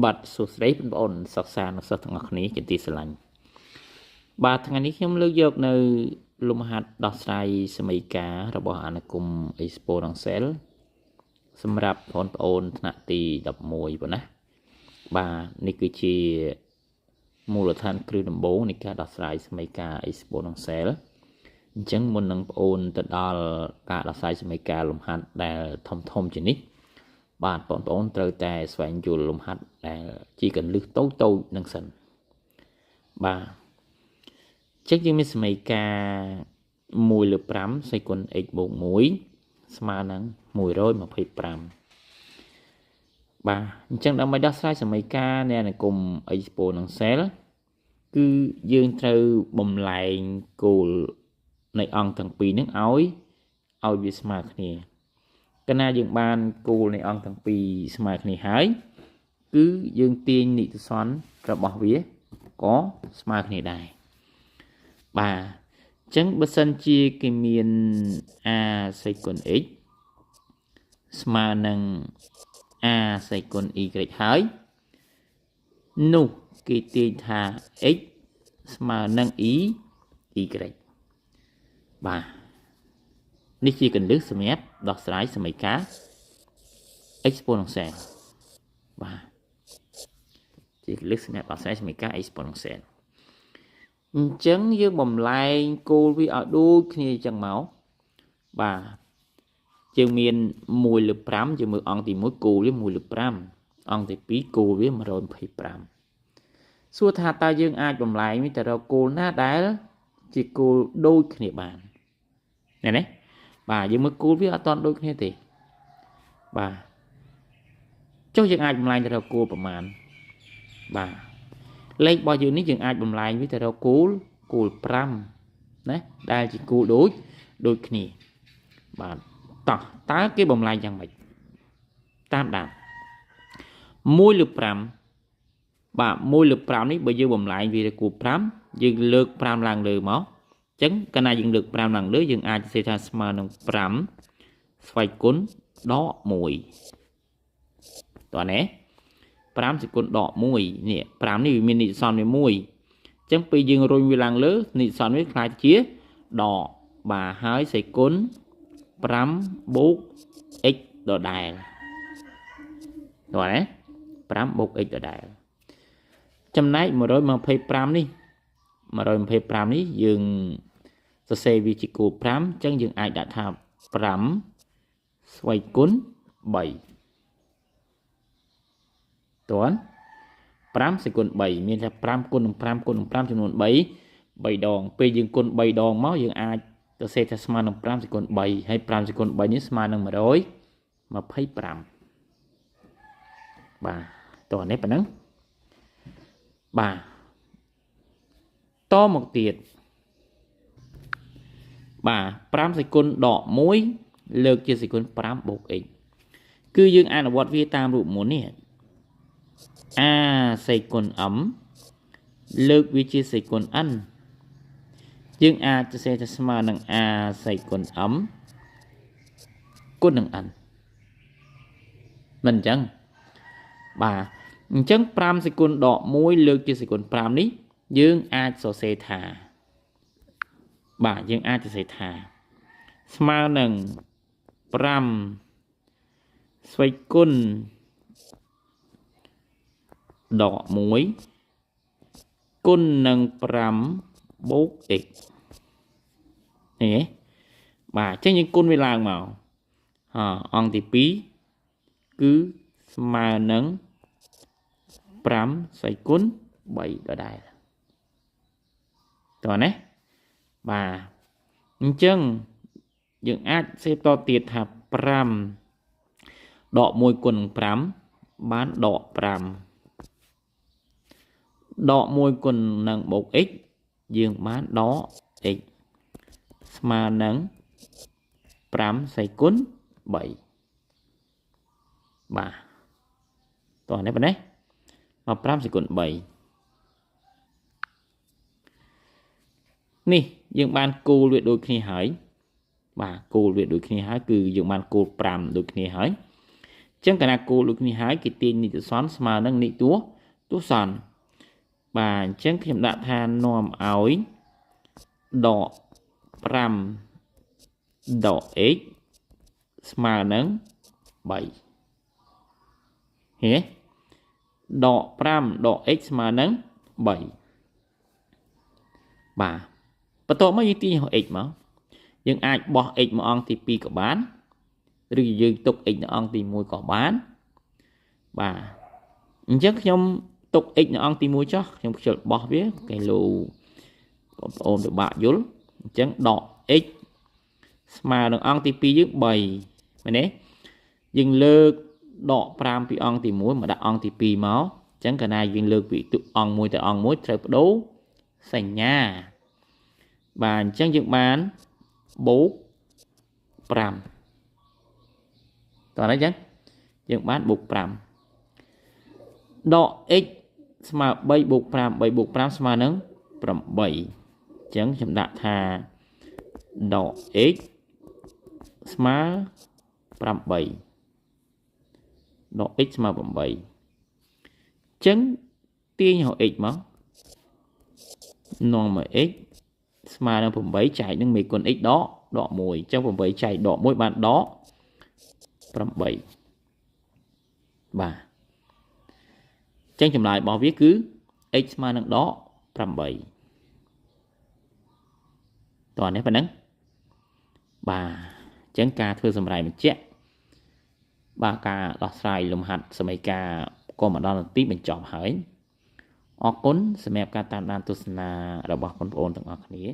บัดสุดท้ายเป็นบอลศักษานักศึกษาคนนี้จะตีสลันบาทงานนี้ខ្ញុំលើកយកនៅលំហាត់ដោះស្រាយសមីការរបស់អាណគម Exponential សម្រាប់បងប្អូនថ្នាក់ទី11ប៉ុណ្ណាបាទនេះគឺជាមូលដ្ឋានគ្រឹះដំបូងនៃការដោះស្រាយសមីការ Exponential អញ្ចឹងមុននឹងបងប្អូនទៅដល់ការដោះស្រាយសមីការលំហាត់ដែលធំជានេះបាទបងប្អូនត្រូវតែស្វែងយល់លំហាត់ដែលជាកន្លឹះតូចនឹងសិនបាទចឹងយើងមានសមីការ1លើ5សេគុណ x បូក1ស្មើនឹង125បាទអញ្ចឹងដើម្បីដោះស្រាយសមីការនៃអាណគម Exponential គឺយើងត្រូវបំលែងគោលនៃអង្គទាំងពីរនឹងឲ្យវាស្មើគ្នាកាលណាយើងបានគោលនៃអង្គទាំងពីរស្មើគ្នាហើយគឺយើងទាញនិតិសន្នរបស់វាក៏ស្មើគ្នាដែរបាទអញ្ចឹងបើសិនជាគេមាន a សេគុណ x ស្មើនឹង a សេគុណ y ហើយនោះគេទាញថា x ស្មើនឹង y បាទនេះជាកន្លឹះសម្រាប់ដោះស្រាយសមីការ Exponential បាទជាកន្លឹះសម្រាប់ដោះស្រាយសមីការ Exponential អញ្ចឹងយើងបំលែងគោលវាឲ្យដូចគ្នាអញ្ចឹងមកបាទយើងមាន1លើ5យើងមើលអង្គទី1គោលវា1លើ5អង្គទី2គោលវា125សួរថាតើយើងអាចបំលែងវាទៅរកគោលណាដែលជាគោលដូចគ្នាបានណែនេះបាទយើងមើលគោលវាអត់ទាន់ដូចគ្នាទេបាទចុះយើងអាចបំលែងទៅរកគោលប្រមាណបាទលេខរបស់យើងនេះយើងអាចបំលែងវាទៅរកគោល5ណាដែលជាគោលដូចគ្នាបាទតើគេបំលែងយ៉ាងម៉េចតាមដាន1លើ5បាទ1លើ5នេះបើយើងបំលែងវាទៅគោល5យើងលើក5ឡើងលើមកអញ្ចឹងកាលណាយើងលើក5ឡើងលើយើងអាចសរសេរថាស្មើនឹង5ស្វ័យគុណដក1តោះណា5សេគុណដក1នេះ5នេះវាមាននិតិសន្នវា1អញ្ចឹងពេលយើងរុញវាឡើងលើនិតិសន្នវាខ្លាចជាដកបាទហើយសេគុណ5បូក x ដដែលតោះណា5បូក x ដដែលចំណែក125នេះយើងសរសេរវាជាគោល5អញ្ចឹងយើងអាចដាក់ថា5ស្វ័យគុណ3តើ5សេគុណ3មានថា5គុណនឹង5គុណនឹង5ចំនួន3ដងពេលយើងគុណ3ដងមកយើងអាចសរសេរថាស្មើនឹង5សេគុណ3ហើយ5សេគុណ3នេះស្មើនឹង125បាទតោះនេះប៉ុណ្ណឹងបាទតមកទៀតបាទ5សេគុណដក1លើកជាសេគុណ5បូក x គឺយើងអនុវត្តវាតាមរូបមន្តនេះa សេគុណ m លើកវាជាសេគុណ n យើងអាចសរសេរថាស្មើនឹង a សេគុណ m គុណនឹង n មិនអញ្ចឹងបាទអញ្ចឹង5សេគុណដក1លើកជាសេគុណ5នេះយើងអាចសរសេរថាបាទយើងអាចសរសេរថាស្មើនឹង5ស្វ័យគុណដក1គុណនឹង5បូក x នេះបាទអញ្ចឹងយើងគុណវាឡើងមកអង្គទី2គឺស្មើនឹង5ស្វ័យគុណ3ដដែលតោះណាបាទអញ្ចឹងយើងអាចសេបតទៀតថា5ដក1គុណនឹង5បានដក5ដក1គុណនឹងបូក x យើងបានដក x ស្មើនឹង5សេគុណ3បាទតោះនេះប៉ុណ្ណេះមក5សេគុណ3នេះយើងបានគោលវាដូចគ្នាហើយបាទគោលវាដូចគ្នាហើយគឺយើងបានគោល5ដូចគ្នាហើយ ចឹងកាលណាគោលដូចគ្នាហើយគេទាញនីតិសន្នស្មើនឹងនីតិទស្សនបាទអញ្ចឹងខ្ញុំដាក់ថានាំឲ្យដក5ដក x ស្មើនឹង3ហេដក5ដក x ស្មើនឹង3បាទបន្ទាប់មកយើងទាញហៅ x មកយើងអាចបោះ x មកអង្គទី2ក៏បានឬយើងទុក x នៅអង្គទី1ក៏បានបាទអញ្ចឹងខ្ញុំទុក x នៅអង្គទី1ចុះខ្ញុំខ្ជិលបោះវាគេលោកបងប្អូនពិបាកយល់អញ្ចឹងដក x ស្មើនឹងអង្គទី2យើង3មែនទេយើងលើកដក5ពីអង្គទី1មកដាក់អង្គទី2មកអញ្ចឹងកាលណាយើងលើកពីអង្គ1ទៅអង្គ1ត្រូវបដូរសញ្ញាបាទអញ្ចឹងយើងបានបូក5តោះអញ្ចឹងយើងបានបូក5ដក x ស្មើ3បូក5 3បូក5ស្មើនឹង8អញ្ចឹងខ្ញុំដាក់ថាដក x ស្មើ8ដក x ស្មើ8អញ្ចឹងទាញរក x មកនាំមក x ស្មើនឹង8ចែកនឹងមេគុណ x ដក1អញ្ចឹង8ចែកដក1បានដក8បាទអញ្ចឹងចម្លើយរបស់វាគឺ x ស្មើនឹងដក8តោះនេះប៉ុណ្ណឹងបាទអញ្ចឹងការធ្វើសម្រាយបញ្ជាក់បាទការដោះស្រាយលំហាត់សមីការក៏មកដល់នាទីបញ្ចប់ហើយអរគុណសម្រាប់ការតាមដានទស្សនារបស់បងប្អូនទាំងអស់គ្នា